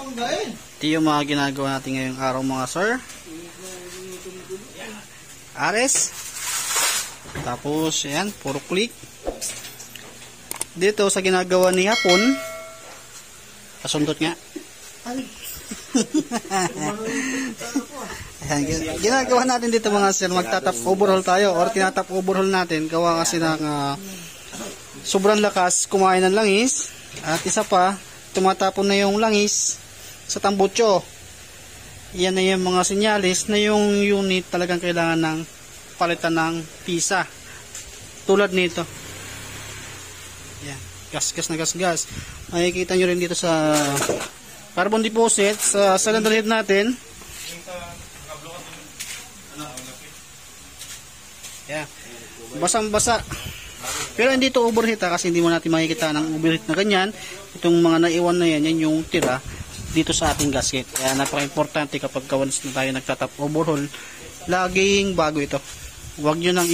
Ito yung mga ginagawa natin ngayong araw mga sir. Ares. Tapos ayan, puro click. Dito sa ginagawa ni Hapon, kasundot nga. Ayan, ginagawa natin dito mga sir, magtatap overhaul tayo or tinatap overhaul natin. Gawa kasi ng sobrang lakas kumain ng langis. At isa pa, tumatapon na yung langis sa tambutso. Yan na yung mga sinyalis na yung unit talagang kailangan ng palitan ng pisa. Tulad nito. Yan, gas-gas na gas-gas. Makikita nyo rin dito sa carbon deposit sa cylinder head natin. Yan, basang-basa. Pero hindi ito overheat kasi hindi mo natin makikita ng overheat na ganyan. Itong mga naiwan na yan, yan yung tira dito sa ating gasket. Kaya napaka-importante kapag once na tayo nagtatap overhaul, laging bago ito. Huwag nyo nang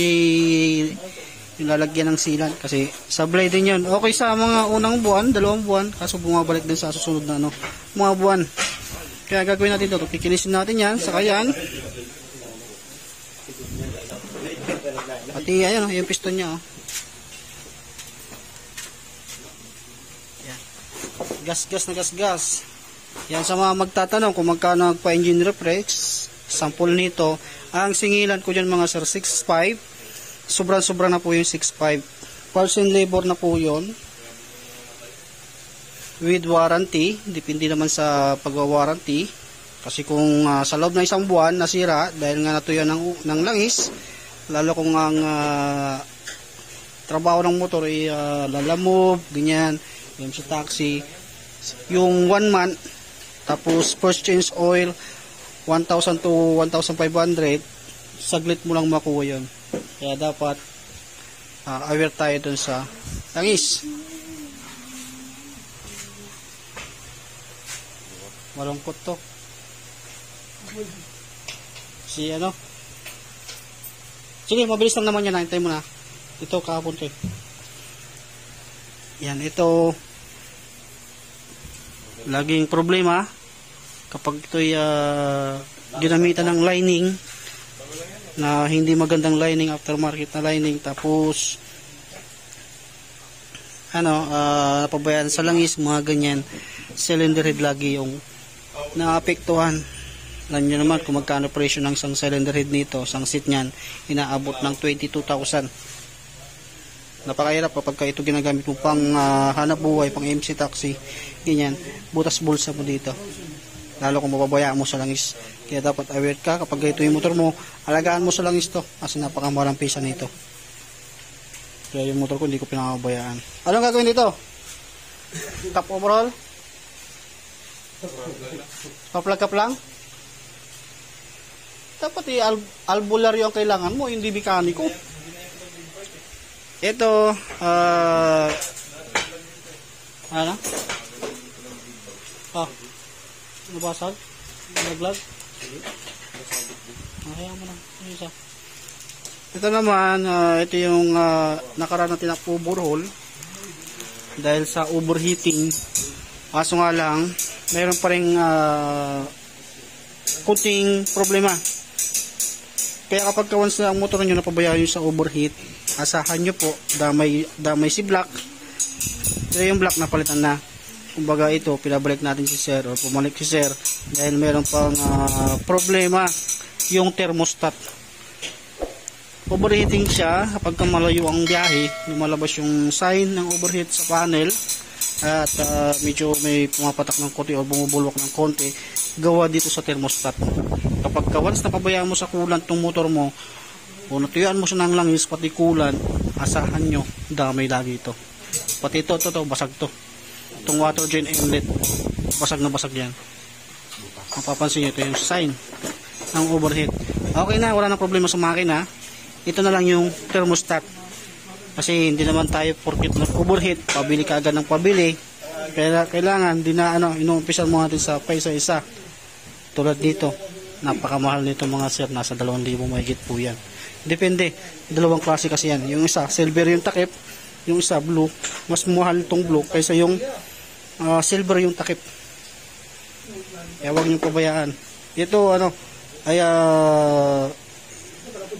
ilalagyan ng sealant kasi sablay din yun. Okay sa mga unang buwan, 2 buwan, kaso bumabalik din sa susunod na mga buwan. Kaya gagawin natin ito. Kikinisin natin yan, saka yan. Pati ayun, yung piston niya. Gas-gas na gas-gas. Yan sa mga magtatanong kung magkano nagpa-engine refresh, sample nito, ang singilan ko dyan mga sir, 6.5. Sobrang-sobra na po yung 6.5. Parts and labor na po yun. With warranty. Depende naman sa pagwa-warranty. Kasi kung sa loob ng 1 buwan nasira, dahil nga natuyo ng langis, lalo kung ang trabaho ng motor ay lalamove, ganyan, yung sa taxi, yung 1 month, tapos first change oil 1,000 to 1,500, saglit mo lang makuha yun. Kaya dapat aware tayo dun sa langis. Malungkot to si ano. Sige, mabilis lang naman yan, hintay mo na. Ito kahapon to. Yan, ito laging problema kapag ito'y ginamitan ng lining na hindi magandang lining, aftermarket na lining, tapos napabayaan sa langis, mga ganyan, cylinder head lagi yung naapektuhan. Alam nyo naman kung magkano presyo ng isang cylinder head nito, isang seat nyan, inaabot ng 22,000. Napakahirap kapag ito ginagamit mo pang hanap buhay, pang MC taxi, ganyan, butas bulsa mo dito, lalo kung mababayaan mo sa langis. Kaya dapat aware ka kapag ito yung motor mo, alagaan mo sa langis to kasi napakamarang pisa nito. Kaya yung motor ko hindi ko pinakabayaan. Anong gagawin dito? Top overhaul? Pa-plug up lang? Dapat albular yung kailangan mo, hindi mekaniko. Ito, ano? Nabasag? Naglag? Ayaw mo na. Isa. Ito naman, ito yung nakaraan na tinap-overhaul dahil sa overheating. Kaso nga lang, mayroon pa rin kunting problema. Kaya kapag once na ang motor nyo napabayaan nyo sa overheat, asahan nyo po, damay si black. Ito yung black na palitan na. Kumbaga ito, pinabalik natin si sir o pumalik si sir dahil mayroon pang problema yung thermostat. Overheating siya kapag malayo ang biyahe, lumalabas yung sign ng overheat sa panel at medyo may pumapatak ng konti o bumubulwak ng konti, gawa dito sa thermostat. Kapag once napabayaan mo sa coolant ng motor mo o natuyaan mo siya ng langis pati coolant, asahan nyo, damay lagi ito. Pati ito, basag to. Itong water drain inlet, basag na basag yan. Mapapansin nyo, ito yung sign ng overheat. Okay na, wala na problema sa makina. Ito na lang yung thermostat. Kasi hindi naman tayo porket na overheat, pabili ka agad ng pabili. Kaya kailangan, inuumpisan mo natin sa paisa-isa. Tulad dito, napakamahal nito mga sir, nasa 2,000 mahigit po yan. Depende, 2 klase kasi yan. Yung isa, silver yung takip, yung isa, blue. Mas mahal itong blue kaysa yung silver yung takip. Kaya huwag niyong pabayaan. Ito ay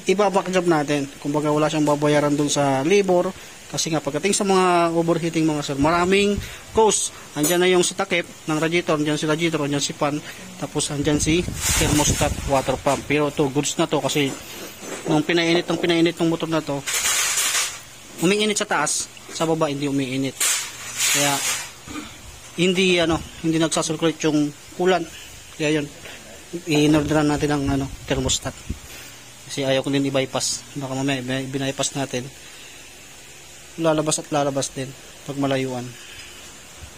ibaback job natin. Kumbaga wala siyang babayaran dun sa labor. Kasi nga pagdating sa mga overheating mga sir, maraming cost. Andyan na yung si takip ng radiator, andyan si radiator, andyan si fan, tapos andyan si thermostat water pump. Pero ito, goods na to kasi nung pinainit ng motor na to, umiinit sa taas, sa baba hindi umiinit. Kaya hindi nagsasirculate yung coolant. Kaya yun, in-orderan natin ang thermostat. Kasi ayaw ko din i-bypass. Baka mamaya binabypass natin, lalabas at lalabas din pag malayuan.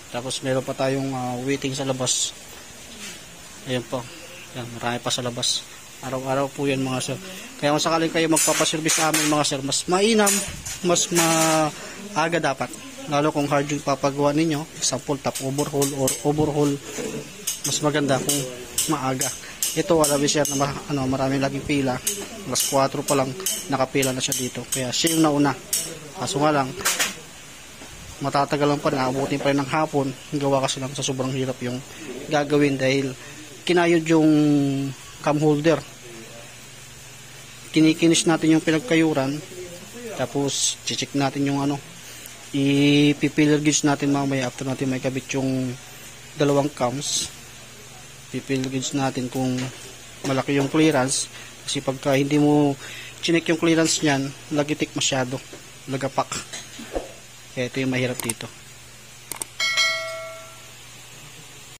Tapos meron pa tayong waiting sa labas. Ayan po. Yan, marami pa sa labas. Araw-araw po yan mga sir. Kaya kung sakaling kayo magpapaservice sa amin mga sir, mas mainam, mas maaga dapat. Lalo kung hard yung papagawa ninyo, example top overhaul or overhaul, mas maganda kung maaga. Ito alam siya na maraming laging pila. Alas 4 pa lang nakapila na siya dito. Kaya siya yung nauna. Kaso nga lang, matatagal lang pa rin, aabutin pa rin ng hapon. Gawa kasi lang sa sobrang hirap yung gagawin dahil kinayod yung cam holder. Kinikinis natin yung pinagkayuran, tapos check natin yung i-pillar gauge natin mamaya after natin may kabit yung dalawang cams. I-pillar gauge natin kung malaki yung clearance, kasi pagka hindi mo chinek yung clearance niyan, lagitik masyado, lagapak. Kaya ito yung mahirap dito.